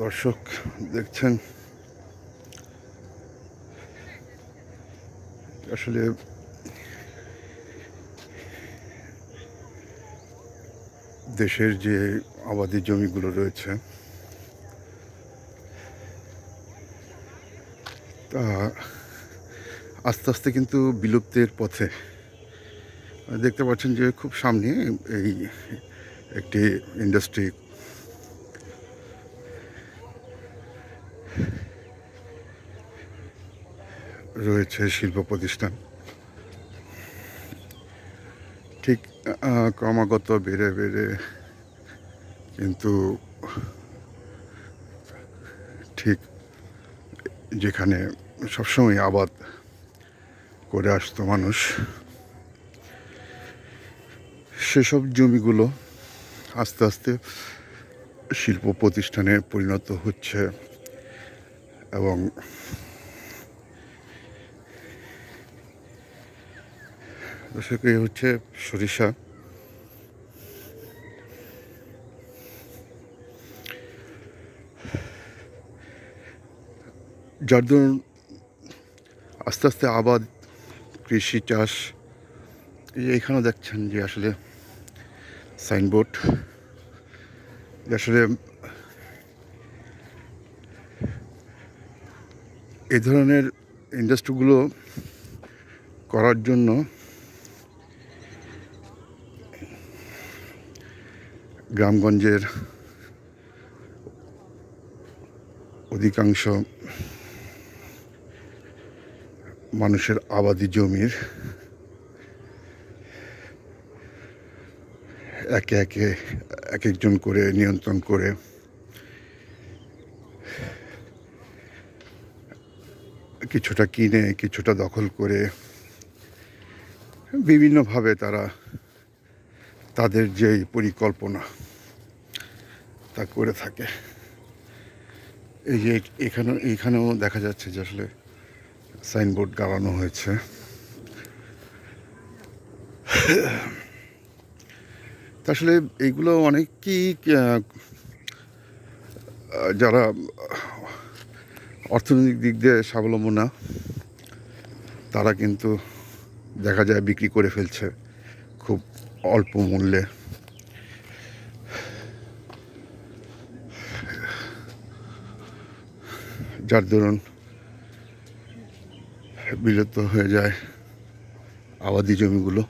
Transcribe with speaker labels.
Speaker 1: দর্শক দেখছেন, আসলে দেশের যে আবাদি জমিগুলো রয়েছে তা আস্তে আস্তে কিন্তু বিলুপ্তির পথে। দেখতে পাচ্ছেন যে খুব সামনে এই একটি ইন্ডাস্ট্রি রয়েছে, শিল্প প্রতিষ্ঠান। ঠিক ক্রমাগত বেড়ে বেড়ে কিন্তু ঠিক যেখানে সবসময় আবাদ করে আসতো মানুষ, সেসব জমিগুলো আস্তে আস্তে শিল্প প্রতিষ্ঠানে পরিণত হচ্ছে। এবং দর্শক, এই হচ্ছে সরিষা। যার ধরুন আস্তে আস্তে আবাদ, কৃষি, চাষ, এইখানেও দেখছেন যে আসলে সাইনবোর্ড, আসলে এই ধরনের ইন্ডাস্ট্রিগুলো করার জন্য গ্রামগঞ্জের অধিকাংশ মানুষের আবাদি জমির একে একে এক একজন করে নিয়ন্ত্রণ করে কিছুটা কিনে কিছুটা দখল করে বিভিন্নভাবে তারা তাদের যেই পরিকল্পনা তা করে থাকে। এই যে এইখানেও দেখা যাচ্ছে যে আসলে সাইনবোর্ড গাড়ানো হয়েছে। তা আসলে এইগুলো অনেকেই যারা অর্থনৈতিক দিক দিয়ে স্বাবলম্বী না, তারা কিন্তু দেখা যায় বিক্রি করে ফেলছে খুব অল্প মূল্যে। যার দরুন বিলুপ্ত হয়ে যায় আবাদি জমিগুলো।